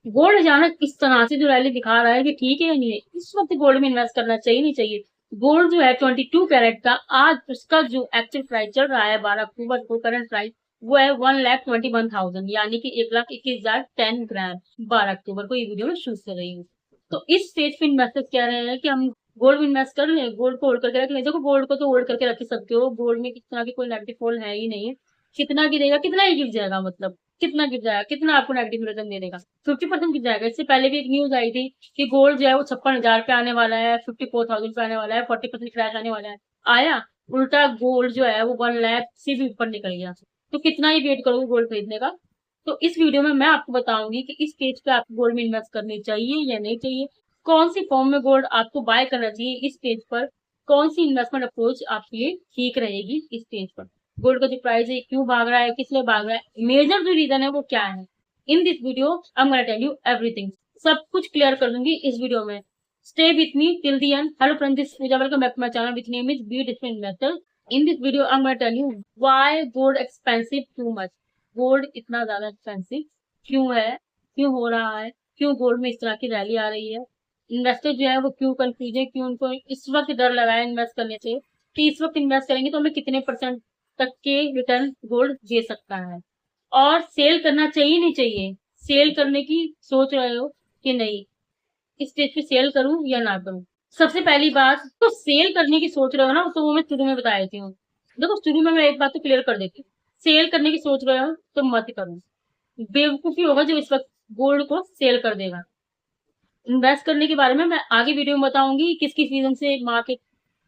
Gold अचानक इस तरह से जो रैली दिखा रहा है कि ठीक है या नहीं है, इस वक्त गोल्ड में इन्वेस्ट करना चाहिए नहीं चाहिए। गोल्ड जो है 22 कैरेट का, आज उसका जो एक्चुअल प्राइस चल रहा है 12 अक्टूबर को, करंट प्राइस वो है 1,21,000, यानी कि 1,21,000 10 ग्राम। 12 अक्टूबर को ये वीडियो में शूट कर रही हूँ। तो इस स्टेज पे इन्वेस्टर्स कह रहे हैं कि हम गोल्ड में इन्वेस्ट कर लें, गोल्ड को होल्ड करके रख लें। देखो गोल्ड को तो होल्ड करके रख ही सकते हो, गोल्ड में किस तरह की कोई नेगेटिव फॉल है ही नहीं है। कितना गिरेगा, कितना ही गिर जाएगा, मतलब कितना गिर जाएगा, कितना आपको नेगेटिव रिटर्न दे देगा, 50% गिर जाएगा। इससे पहले भी एक न्यूज आई थी कि गोल्ड जो है वो 56,000 पे आने वाला है, 54,000 पे आने वाला है, 40% क्रैश आने वाला है। आया, उल्टा गोल्ड जो है वो 1 लाख से भी ऊपर निकल गया। तो कितना ही वेट करोगे गोल्ड खरीदने का। तो इस वीडियो में मैं आपको बताऊंगी कि इस स्टेज पे आपको गोल्ड में इन्वेस्ट करनी चाहिए या नहीं चाहिए, कौन सी फॉर्म में गोल्ड आपको बाय करना चाहिए इस स्टेज पर, कौन सी इन्वेस्टमेंट अप्रोच आपके लिए ठीक रहेगी इस स्टेज पर, गोल्ड का जो प्राइस है क्यों भाग रहा है, किस लिए भाग रहा है, मेजर जो रीजन है वो क्या है। In this video I am gonna tell you everything, सब कुछ क्लियर कर दूंगी इस वीडियो में। Stay with me till the end. Hello friends, this is Pooja, welcome back to my channel which name is be different investor. In this video I am gonna tell you why gold expensive too much. Gold इतना ज्यादा expensive क्यों है, क्यों हो रहा है, क्यों gold में इस तरह की रैली आ रही है, इन्वेस्टर जो है वो क्यों कंफ्यूज है, क्यों उनको इस वक्त डर लगा है इन्वेस्ट करने से कि इस वक्त इन्वेस्ट करेंगे तो हमें कितने परसेंट तक के रिटर्न गोल्ड दे सकता है, और सेल करना चाहिए नहीं चाहिए, सेल करने की सोच रहे हो कि नहीं, इस स्टेज पे सेल करूं या ना करूं। सबसे पहली बात तो सेल करने की सोच रहे हो ना, तो वो मैं शुरू में बता देती हूँ। देखो शुरू में मैं एक बात तो क्लियर कर देती हूँ, सेल करने की सोच रहे हो तो मत करो। बेवकूफी होगा जो इस वक्त गोल्ड को सेल कर देगा। इन्वेस्ट करने के बारे में मैं आगे वीडियो में बताऊंगी, किस किस रीजन से मार्केट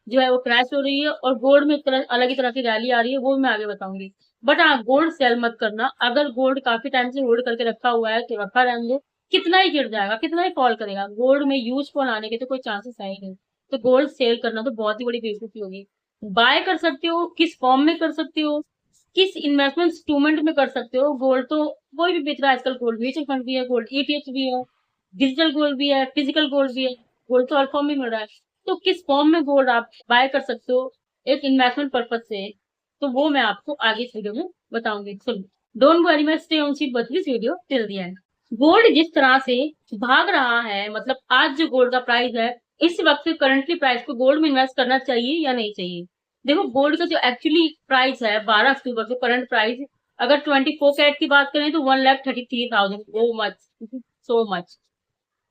जो है वो क्रैश हो रही है और गोल्ड में अलग ही तरह की रैली आ रही है, वो मैं आगे बताऊंगी। बट हाँ, गोल्ड सेल मत करना। अगर गोल्ड काफी टाइम से होल्ड करके रखा हुआ है तो रखा रहने दो, कितना ही गिर जाएगा, कितना ही फॉल करेगा, गोल्ड में यूज फॉल आने के तो कोई चांसेस है ही नहीं। तो गोल्ड सेल करना तो बहुत ही बड़ी बेवकूफी होगी। बाय कर सकते हो, किस फॉर्म में कर सकते हो, किस इन्वेस्टमेंट इंस्ट्रूमेंट में कर सकते हो। गोल्ड तो कोई भी बेच रहा है आजकल, गोल्ड म्यूचुअल फंड भी है, गोल्ड ईटीएफ भी है, डिजिटल गोल्ड भी है, फिजिकल गोल्ड भी है, गोल्ड तो हर फॉर्म में मिल रहा है। तो किस फॉर्म में गोल्ड आप बाय कर सकते हो एक इन्वेस्टमेंट पर्पज से, तो वो मैं आपको आगे इस वीडियो में बताऊंगी। सुन, डोंट वरी, मैं stay on seat but this video till the and. Gold जिस तरह से भाग रहा है, मतलब आज जो गोल्ड का प्राइस है, इस वक्त करंटली प्राइस को गोल्ड में इन्वेस्ट करना चाहिए या नहीं चाहिए। देखो गोल्ड का जो एक्चुअली प्राइस है 12 अक्टूबर को, करंट प्राइस, अगर 24 कैरेट की बात करें तो 1,33,000, वो मच, सो मच।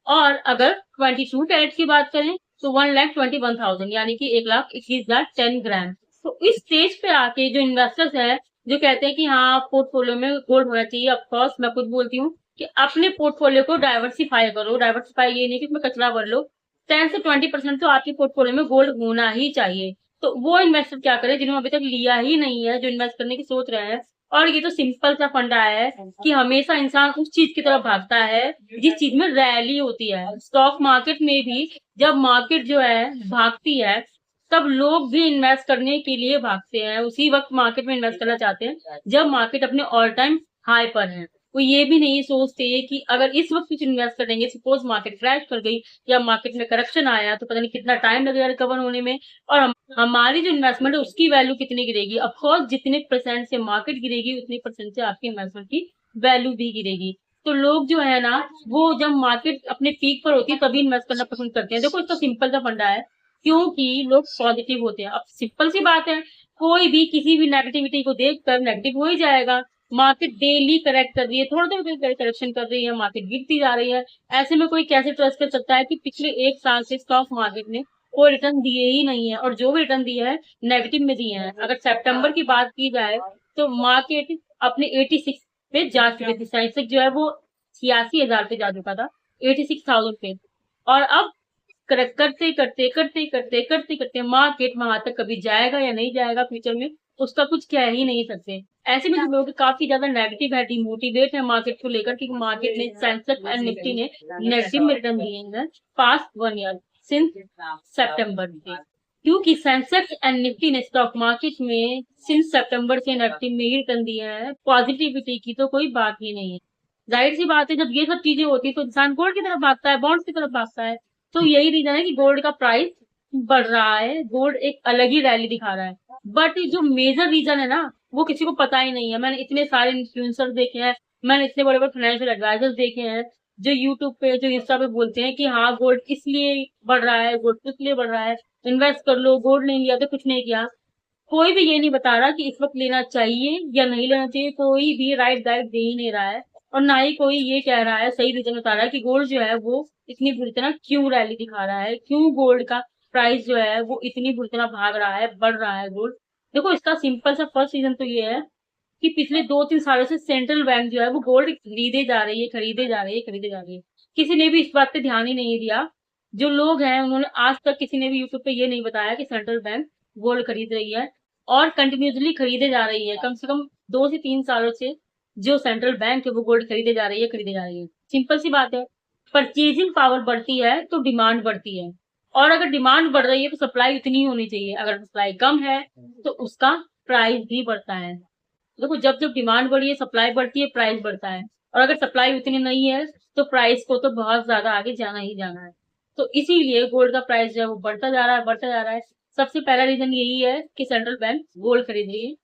और अगर 22 कैरेट की बात करें तो 1,21,000, यानी कि 1,21,000 10 ग्राम। तो इस स्टेज पे आके जो इन्वेस्टर्स है, जो कहते हैं कि हाँ पोर्टफोलियो में गोल्ड होना चाहिए, ऑफकोर्स मैं खुद बोलती हूँ कि अपने पोर्टफोलियो को डाइवर्सिफाई करो। डाइवर्सिफाई ये नहीं कि उसमें कचरा भर लो, 10 से 20% तो आपके पोर्टफोलियो में गोल्ड होना ही चाहिए। तो वो इन्वेस्टर क्या करे जिन्होंने अभी तक लिया ही नहीं है, जो इन्वेस्ट करने की सोच रहे हैं। और ये तो सिंपल सा फंडा है कि हमेशा इंसान उस चीज की तरफ भागता है जिस चीज में रैली होती है। स्टॉक मार्केट में भी जब मार्केट जो है भागती है, तब लोग भी इन्वेस्ट करने के लिए भागते हैं, उसी वक्त मार्केट में इन्वेस्ट करना चाहते हैं जब मार्केट अपने ऑल टाइम हाई पर है। वो ये भी नहीं सोचते कि अगर इस वक्त कुछ इन्वेस्ट करेंगे, सपोज मार्केट क्रैश कर गई या मार्केट में करेक्शन आया, तो पता नहीं कितना टाइम लगेगा रिकवर होने में, और हमारी जो इन्वेस्टमेंट है उसकी वैल्यू कितनी गिरेगी। ऑफकोर्स जितने परसेंट से मार्केट गिरेगी उतने परसेंट से आपकी इन्वेस्टमेंट की वैल्यू भी गिरेगी। तो लोग जो है ना, वो जब मार्केट अपने पीक पर होती है तभी इन्वेस्ट करना पसंद करते हैं। देखो इसका सिंपल सा फंडा है, क्योंकि लोग पॉजिटिव होते हैं। अब सिंपल सी बात है, कोई भी किसी भी नेगेटिविटी को देखकर नेगेटिव हो ही जाएगा। मार्केट डेली करेक्ट कर रही है, थोड़ा थोड़ा करेक्शन कर रही है, मार्केट गिरती जा रही है। ऐसे में कोई कैसे ट्रस्ट कर सकता है कि पिछले 1 साल से स्टॉक मार्केट ने कोई रिटर्न दिए ही नहीं है, और जो भी रिटर्न दिए हैं नेगेटिव में दिए हैं। अगर सितंबर की बात की जाए तो मार्केट अपने 86 पे जा चुकी थी, सेंसेक्स जो है वो 86,000 पे जा चुका था, 86,000 पे। और अब करेक्ट करते करते करते करते करते करते मार्केट वहां तक कभी जाएगा या नहीं जाएगा फ्यूचर में, उसका कुछ कह ही नहीं सकते। ऐसे में जो लोग काफी ज्यादा नेगेटिव है, डिमोटिवेट है मार्केट को लेकर, क्योंकि मार्केट ने, सेंसेक्स एंड निफ्टी ने नेगेटिव में रिटर्न दिए हैं पास्ट 1 ईयर, सिंस सितंबर से। क्योंकि सेंसेक्स एंड निफ्टी ने स्टॉक मार्केट में सिंस सितंबर से नेगेटिव में ही रिटर्न दिए हैं, पॉजिटिविटी की तो कोई बात ही नहीं है। जाहिर सी बात है, जब ये सब चीजें होती है तो इंसान गोल्ड की तरफ भागता है, बॉन्ड्स की तरफ भागता है। तो यही रीजन है कि गोल्ड का प्राइस बढ़ रहा है, गोल्ड एक अलग ही रैली दिखा रहा है। बट जो मेजर रीजन है ना, वो किसी को पता ही नहीं है। मैंने इतने सारे इन्फ्लुएंसर देखे हैं, मैंने इतने बड़े बड़े फाइनेंशियल एडवाइजर्स देखे हैं, जो यूट्यूब पे जो इंस्टा पे बोलते हैं कि हाँ गोल्ड इसलिए बढ़ रहा है, गोल्ड इसलिए बढ़ रहा है, इन्वेस्ट कर लो, गोल्ड नहीं लिया तो कुछ नहीं किया। कोई भी ये नहीं बता रहा कि इस वक्त लेना चाहिए या नहीं लेना चाहिए, कोई भी राइट गाइड दे ही नहीं रहा है। और ना ही कोई ये कह रहा है, सही रीजन बता रहा है कि गोल्ड जो है वो इतनी बुरी तरह क्यों रैली दिखा रहा है, क्यों गोल्ड का प्राइस जो है वो इतनी बुरी तरह भाग रहा है, बढ़ रहा है गोल्ड। देखो इसका सिंपल सा फर्स्ट रीजन तो ये है कि पिछले 2-3 सालों से सेंट्रल बैंक जो है वो गोल्ड खरीदे जा रही है, खरीदे जा रही है, खरीदे जा रही है। किसी ने भी इस बात पे ध्यान ही नहीं दिया। जो लोग हैं उन्होंने आज तक किसी ने भी यूट्यूब पे ये नहीं बताया कि सेंट्रल बैंक गोल्ड खरीद रही है और कंटिन्यूसली खरीदे जा रही है। कम से कम 2 से 3 सालों से जो सेंट्रल बैंक है वो गोल्ड खरीदे जा रही है, खरीदे जा रही है। सिंपल सी बात है, परचेजिंग पावर बढ़ती है तो डिमांड बढ़ती है, और अगर डिमांड बढ़ रही है तो सप्लाई उतनी ही होनी चाहिए। अगर सप्लाई कम है तो उसका प्राइस भी बढ़ता है। देखो जब जब डिमांड बढ़ी है, सप्लाई बढ़ती है, प्राइस बढ़ता है। और अगर सप्लाई उतनी नहीं है तो प्राइस को तो बहुत ज्यादा आगे जाना ही जाना है। तो इसीलिए गोल्ड का प्राइस जो है वो बढ़ता जा रहा है, बढ़ता जा रहा है। सबसे पहला रीजन यही है कि सेंट्रल बैंक गोल्ड खरीद रही है।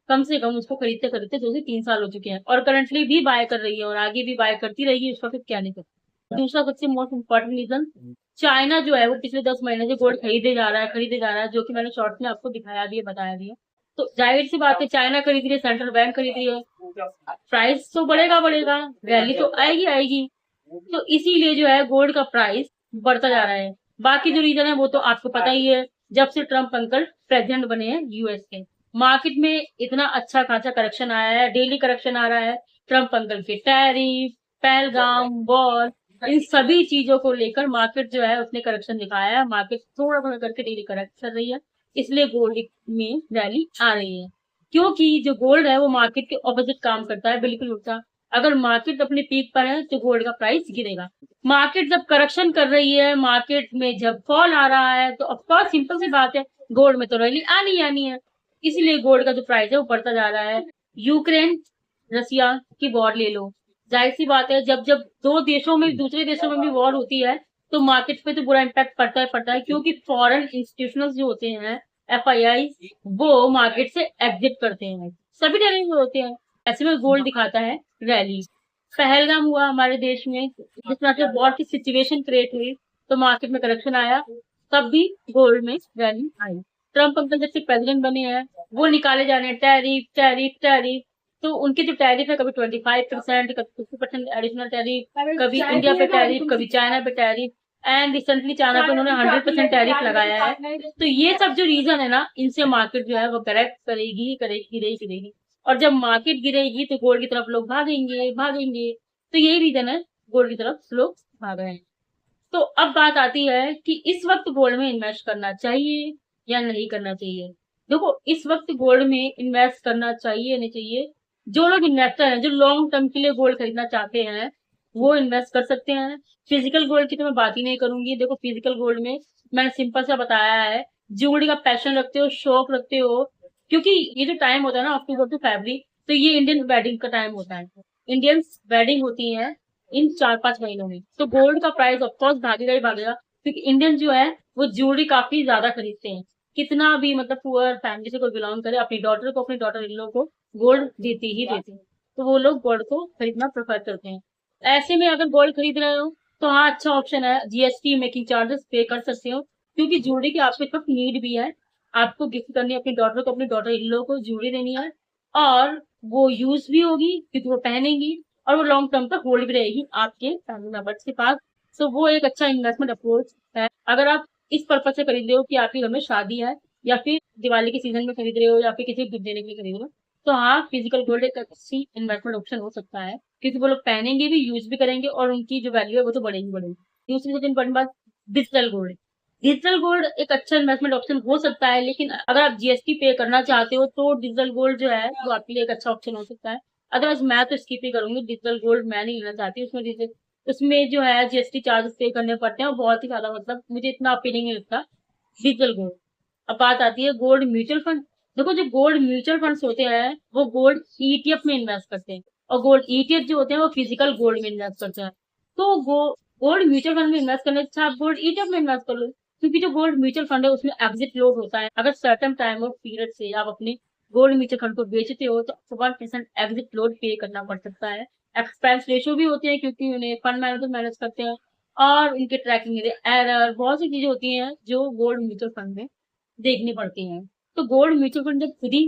कम से कम उसको खरीदते खरीदते 2 से 3 साल हो चुके हैं, और करंटली भी बाय कर रही है और आगे भी बाय करती रहेगी, उसका फिर क्या नहीं करती। दूसरा सबसे मोस्ट इम्पोर्टेंट रीजन, चाइना जो है वो पिछले 10 महीने से गोल्ड खरीदे जा रहा है, खरीदे जा रहा है, जो कि मैंने शॉर्ट में आपको दिखाया भी है, बताया भी है। तो जाहिर सी बात है, चाइना खरीद रही है, सेंट्रल बैंक खरीद रही है, प्राइस तो बढ़ेगा बढ़ेगा, रैली तो आएगी आएगी। तो इसीलिए जो है गोल्ड का प्राइस बढ़ता जा रहा है। बाकी जो रीजन है वो तो आपको पता ही है। जब से ट्रम्प अंकल प्रेसिडेंट बने हैं यूएस के, मार्केट में इतना अच्छा खासा करेक्शन आया है, डेली करेक्शन आ रहा है। ट्रम्प अंकल के टैरिफ, पहलगाम वॉर, इन सभी चीजों को लेकर मार्केट जो है उसने करेक्शन दिखाया है। मार्केट थोड़ा थोड़ा करके डेली करेक्ट कर रही है, इसलिए गोल्ड में रैली आ रही है। क्योंकि जो गोल्ड है वो मार्केट के ऑपोजिट काम करता है, बिल्कुल उल्टा। अगर मार्केट अपने पीक पर है तो गोल्ड का प्राइस गिरेगा। मार्केट जब करेक्शन कर रही है, मार्केट में जब फॉल आ रहा है, तो ऑफकोर्स सिंपल सी बात है, गोल्ड में तो रैली आनी आनी है। इसलिए गोल्ड का जो प्राइस है वो बढ़ता जा रहा है। यूक्रेन रसिया की वॉर ले लो, जाहिर सी बात है, जब जब दो देशों में दूसरे देशों में भी वॉर होती है तो मार्केट पे तो बुरा इम्पैक्ट पड़ता है, क्योंकि फॉरेन इंस्टीट्यूशनल जो होते हैं, एफआईआई, वो मार्केट से एग्जिट करते हैं, सभी तरह के होते हैं। ऐसे में गोल्ड दिखाता है रैली। पहलगाम हुआ हमारे देश में, जिस तरह से वॉर की सिचुएशन क्रिएट हुई तो मार्केट में करेक्शन आया, तब भी गोल्ड में रैली आई। ट्रम्प अंकल जब से प्रेसिडेंट बने हैं वो निकाले जा रहे हैं टैरिफ टैरिफ टैरिफ। तो उनके जो टैरिफ है, कभी 25%, कभी 50% एडिशनल टैरिफ, कभी इंडिया पे टैरिफ, कभी चाइना पे टैरिफ, एंड रिसेंटली चाइना पे उन्होंने 100% टैरिफ लगाया है। तो ये सब जो रीजन है ना, इनसे मार्केट जो है वो करेक्ट करेगी, करेगी, गिरेगी, गिरेगी। और जब मार्केट गिरेगी तो गोल्ड की तरफ लोग भागेंगे भागेंगे। तो यही रीजन है गोल्ड की तरफ लोग भाग रहे हैं। तो अब बात आती है कि इस वक्त गोल्ड में इन्वेस्ट करना चाहिए या नहीं करना चाहिए। देखो इस वक्त गोल्ड में इन्वेस्ट करना चाहिए नहीं चाहिए, जो लोग इन्वेस्टर हैं, जो लॉन्ग टर्म के लिए गोल्ड खरीदना चाहते हैं, वो इन्वेस्ट कर सकते हैं। फिजिकल गोल्ड की तो मैं बात ही नहीं करूंगी। देखो फिजिकल गोल्ड में मैंने सिंपल सा बताया है, ज्वेलरी का पैशन रखते हो, शौक रखते हो, क्योंकि ये जो टाइम होता है ना, अक्टूबर टू फरवरी, तो ये इंडियन वेडिंग का टाइम होता है। इंडियंस वेडिंग होती है इन 4-5 महीनों में, तो गोल्ड का प्राइस ऑफकोर्स भागेगा ही भागेगा, क्योंकि इंडियन जो है वो ज्वेलरी काफी ज्यादा खरीदते हैं। कितना भी मतलब पुअर फैमिली से कोई बिलोंग करे, अपनी डॉटर को, अपनी डॉटर इन लोग को गोल्ड देते ही देते हैं, तो वो लोग गोल्ड को खरीदना प्रेफर करते हैं। ऐसे में अगर गोल्ड खरीद रहे हो तो हाँ अच्छा ऑप्शन है, जीएसटी मेकिंग चार्जेस पे कर सकते हो, क्योंकि ज्वेलरी की आपको इस वक्त नीड भी है। आपको गिफ्ट करनी है अपनी डॉटर को, अपनी डॉटर इन लोगों को ज्वेलरी देनी है, और वो यूज भी होगी क्योंकि वो पहनेंगी, और वो लॉन्ग टर्म तक होल्ड भी रहेगी आपके फैमिली मेंबर्स के पास। तो वो एक अच्छा इन्वेस्टमेंट अप्रोच है। अगर आप इस पर्पज से खरीद रहे हो कि आपके घर में शादी है, या फिर दिवाली के सीजन में खरीद रहे हो, या फिर किसी को गिफ्ट देने के लिए खरीद रहे हो, तो हाँ फिजिकल गोल्ड एक अच्छी इन्वेस्टमेंट ऑप्शन हो सकता है, क्योंकि वो लोग पहनेंगे भी, यूज भी करेंगे, और उनकी जो वैल्यू है वो तो बढ़ेगी बढ़ेगी। दूसरी सबसे इम्पोर्टेंट बात, डिजिटल गोल्ड। डिजिटल गोल्ड एक अच्छा इन्वेस्टमेंट ऑप्शन हो सकता है, लेकिन अगर आप जीएसटी पे करना चाहते हो तो डिजिटल गोल्ड जो है वो आपके लिए एक अच्छा ऑप्शन हो सकता है। अदरवाइज मैं तो स्किप ही करूंगी, डिजिटल गोल्ड मैं नहीं लेना चाहती। उसमें जो है जीएसटी चार्जेस पे करने पड़ते हैं, और बहुत ही ज्यादा, मतलब मुझे इतना अपीलिंग नहीं लगता डिजिटल गोल्ड। अब बात आती है गोल्ड म्यूचुअल फंड। देखो जो गोल्ड म्यूचुअल फंड्स होते हैं वो गोल्ड ईटीएफ में इन्वेस्ट करते हैं, और गोल्ड ईटीएफ जो होते हैं वो फिजिकल गोल्ड में इन्वेस्ट करते हैं। तो गोल्ड म्यूचुअल फंड में इन्वेस्ट करने से अच्छा आप गोल्ड ईटीएफ में इन्वेस्ट कर लो, क्योंकि जो गोल्ड म्यूचुअल फंड है उसमें एग्जिट लोड होता है। अगर सर्टन टाइम और पीरियड से आप अपने गोल्ड म्यूचुअल फंड को बेचते हो तो 1% एग्जिट लोड पे करना पड़ सकता है, एक्सपेंस रेशियो भी होते हैं क्योंकि उन्हें फंड मैनेजर मैनेज करते हैं, और इनके ट्रैकिंग एरर, बहुत सी चीजें होती हैं जो गोल्ड म्यूचुअल फंड में देखनी पड़ती हैं। तो गोल्ड म्यूचुअल फंड जब खुद ही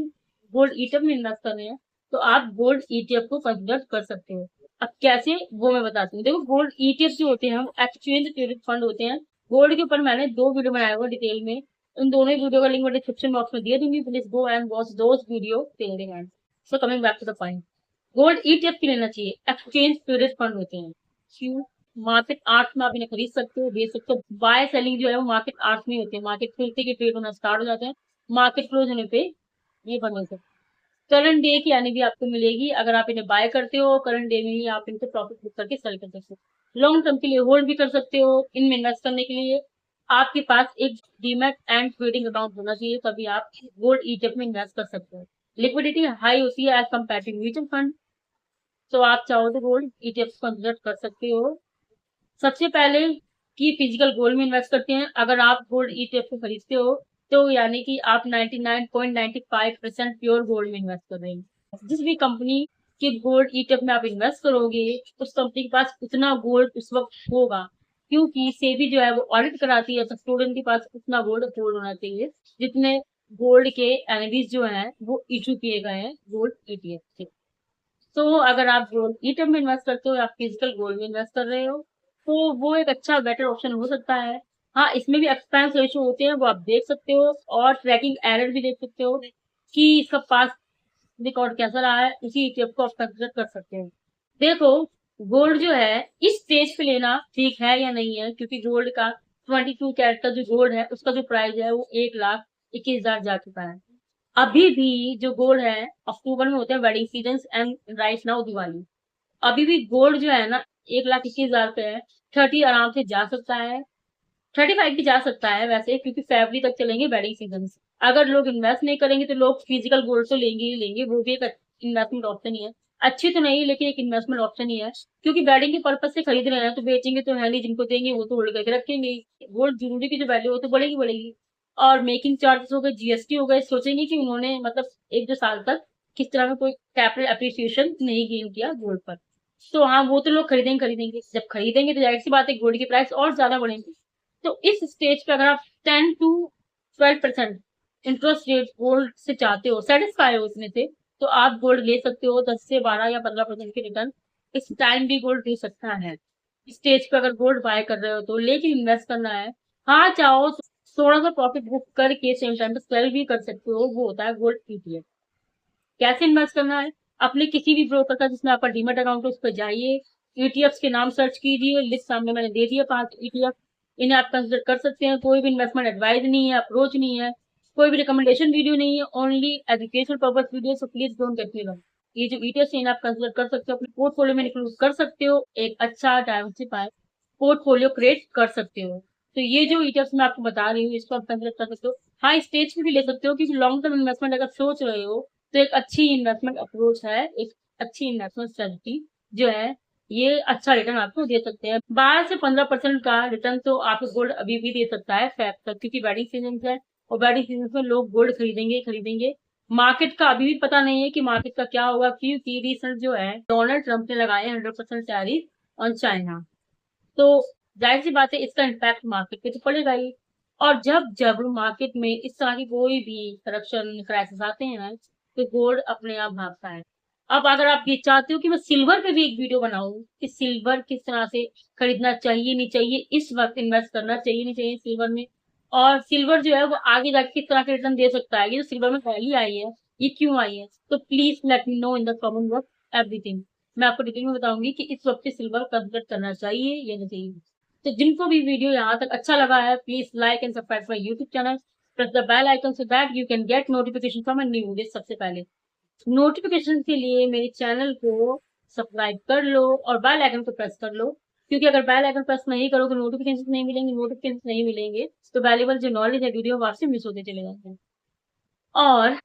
गोल्ड ईटीएफ में इन्वेस्ट कर रहे हैं तो आप गोल्ड ईटीएफ को कंसिडर कर सकते हो। अब कैसे, वो मैं बताती हूँ। देखो, गोल्ड ईटीएफ जो होते हैं वो एक्सचेंज ट्रेडेड फंड होते हैं। गोल्ड के ऊपर मैंने 2 वीडियो बनाया हुआ डिटेल में, उन दोनों वीडियो का लिंक मैं डिस्क्रिप्शन बॉक्स में दे दूंगी, please go and watch those video till the end. So coming back to the point, gold ETF की लेना चाहिए, एक्सचेंज ट्रेडेड फंड होते हैं। क्यों? मार्केट आर्ट्स में आप इन्हें खरीद सकते हो, बेच सकते हो। बाय सेलिंग जो है वो मार्केट आर्ट्स में होती है, मार्केट खुलते के ट्रेड होना स्टार्ट हो जाते हैं, मार्केट क्लोज होने पे ये बंद होते हैं। करंट डे की यानी भी आपको मिलेगी, अगर आप इन्हें बाय करते हो करंट डे में ही आप इनको प्रॉफिट बुक करके सेल कर सकते हो। लॉन्ग टर्म के लिए होल्ड भी कर सकते हो। इनमें इन्वेस्ट करने के लिए आपके पास एक डीमैट एंड ट्रेडिंग अकाउंट होना चाहिए, तभी आप गोल्ड ईटीएफ में इन्वेस्ट कर सकते हो। लिक्विडिटी हाई होती है as compare to mutual fund, तो आप चाहो तो गोल्ड ईटीएफ कंसिडर कर सकते हो। सबसे पहले कि फिजिकल गोल्ड में इन्वेस्ट करते हैं, अगर आप गोल्ड ईटीएफ को खरीदते हो तो यानी कि आप 99.95% प्योर गोल्ड में इन्वेस्ट कर रहे हैं। जिस भी कंपनी के गोल्ड ईटीएफ में आप इन्वेस्ट करोगे उस कंपनी के पास उतना गोल्ड उस वक्त होगा, क्योंकि सेबी जो है वो ऑडिट कराती है, तो स्टूडेंट के पास उतना गोल्ड होना चाहिए जितने गोल्ड के एनबीज जो हैं वो इशू किए गए हैं गोल्ड ईटीएफ से। तो अगर आप गोल्ड ईटीएफ में इन्वेस्ट करते हो या फिजिकल गोल्ड में इन्वेस्ट कर रहे हो तो वो एक अच्छा बेटर ऑप्शन हो सकता है। हाँ, इसमें भी एक्सपेंस रेशियो होते हैं, वो आप देख सकते हो, और ट्रैकिंग एरर भी देख सकते हो कि इसका पास रिकॉर्ड कैसा रहा है, उसी ईटीएफ को आप कंसिडर कर सकते हो। देखो, गोल्ड जो है इस स्टेज पे लेना ठीक है या नहीं है, क्योंकि गोल्ड का 22 कैरेट का जो गोल्ड है उसका जो प्राइस है वो 1,21,000 जा चुका है। अभी भी जो गोल्ड है अक्टूबर में होते हैं wedding season and right now Diwali, अभी भी गोल्ड जो है ना 1,21,000 पे है। 30 आराम से जा सकता है, 35 भी जा सकता है वैसे, क्योंकि फरवरी तक चलेंगे वेडिंग सीजन। अगर लोग इन्वेस्ट नहीं करेंगे तो लोग फिजिकल गोल्ड तो लेंगे ही लेंगे, वो भी एक इन्वेस्टमेंट ऑप्शन ही है। अच्छी तो नहीं लेकिन एक इन्वेस्टमेंट ऑप्शन ही है, क्योंकि वेडिंग के पर्पज से खरीद रहे हैं तो बेचेंगे तो है नहीं, जिनको देंगे वो तो होल्ड करके रखेंगे। गोल्ड ज्वेलरी की जो वैल्यू है तो बढ़ेगी बढ़ेगी। और मेकिंग चार्जेस हो गए, जीएसटी हो गए, सोचेंगे कि उन्होंने मतलब 1-2 साल तक किस तरह का कोई कैपिटल अप्रिसिएशन नहीं गेन किया गोल्ड पर। तो हाँ, वो तो लोग खरीदेंगे खरीदेंगे, जब खरीदेंगे तो जाहिर सी बात है गोल्ड की प्राइस और ज्यादा बढ़ेंगी। तो इस स्टेज पे अगर आप 10 to 12% इंटरेस्ट रेट गोल्ड से चाहते हो, सेटिस्फाई हो उसमें से, तो आप गोल्ड ले सकते हो। 10 से 12 या 15% की रिटर्न इस टाइम भी गोल्ड दे सकता है। स्टेज पे अगर गोल्ड बाय कर रहे हो तो, लेकिन इन्वेस्ट करना है, हाँ चाहो तो थोड़ा सा प्रॉफिट बुक करके सेम टाइम पे सेल भी कर सकते हो, वो होता है गोल्ड ईटीएफ। कैसे इन्वेस्ट करना है? अपने किसी भी ब्रोकर का जिसमें आपका डीमेट अकाउंट है उस पर जाइए, ईटीएफ के नाम सर्च कीजिए, लिस्ट सामने मैंने दे दिया 5 ईटीएफ, इन्हें आप कंसिडर कर सकते हैं। कोई भी इन्वेस्टमेंट एडवाइस नहीं है, अप्रोच नहीं है, कोई भी रिकमेंडेशन वीडियो नहीं है, only educational purpose video, so please don't get me wrong. ये जो ईटीएफ है आप कंसिडर कर सकते हो, अपने पोर्टफोलियो में इंक्लूड कर सकते हो, एक अच्छा डाइवर्सिफाई पोर्टफोलियो क्रिएट कर सकते हो। तो ये जो ईटीएफ मैं आपको बता रही हूँ इसको आप कंसिडर कर सकते हो। हाँ, स्टेज पे भी ले सकते हो, क्योंकि लॉन्ग टर्म इन्वेस्टमेंट अगर सोच रहे हो तो एक अच्छी इन्वेस्टमेंट अप्रोच है, एक अच्छी इन्वेस्टमेंट स्ट्रेटजी जो है, ये अच्छा रिटर्न आपको दे सकते हैं। 12 से 15% का रिटर्न तो आपको गोल्ड अभी भी दे सकता है फैब तक, क्योंकि वेडिंग सीजन है और वेडिंग सीजन में लोग गोल्ड खरीदेंगे खरीदेंगे। मार्केट का अभी भी पता नहीं है कि मार्केट का क्या होगा, क्योंकि रिसेंट जो है डोनाल्ड ट्रंप ने लगाए 100% टैरिफ ऑन चाइना, तो जाहिर सी बात है इसका इम्पैक्ट मार्केट पे तो पड़ेगा ही। और जब जब मार्केट में इस तरह की कोई भी करप्शन क्राइसिस आते हैं ना, तो गोल्ड अपने आप भागता है। अब अगर आप ये चाहते हो कि मैं सिल्वर पे भी एक वीडियो बनाऊं कि सिल्वर किस तरह से खरीदना चाहिए नहीं चाहिए, इस वक्त इन्वेस्ट करना चाहिए नहीं चाहिए सिल्वर में, और सिल्वर जो है वो आगे जाके किस तरह के रिटर्न दे सकता है, ये जो सिल्वर में वैल्यू आई है ये क्यों आई है, तो please let me know in the comment box everything. मैं आपको डिटेल में बताऊंगी कि इस वक्त सिल्वर कंसिडर करना चाहिए या नहीं चाहिए। तो जिनको भी वीडियो यहाँ तक अच्छा लगा है, please like and subscribe my YouTube channel, press the bell icon so that you can get notification from a new video सबसे पहले। नोटिफिकेशन के लिए मेरे चैनल को सब्सक्राइब कर लो और बेल आइकन को प्रेस कर लो, क्योंकि अगर बेल आइकन प्रेस नहीं करोगे नोटिफिकेशन नहीं मिलेंगे, नोटिफिकेशन नहीं मिलेंगे तो वैल्यूबल जो नॉलेज है वीडियो आपसे मिस होते चले जाते हैं। और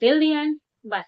टिल द एंड, बाय।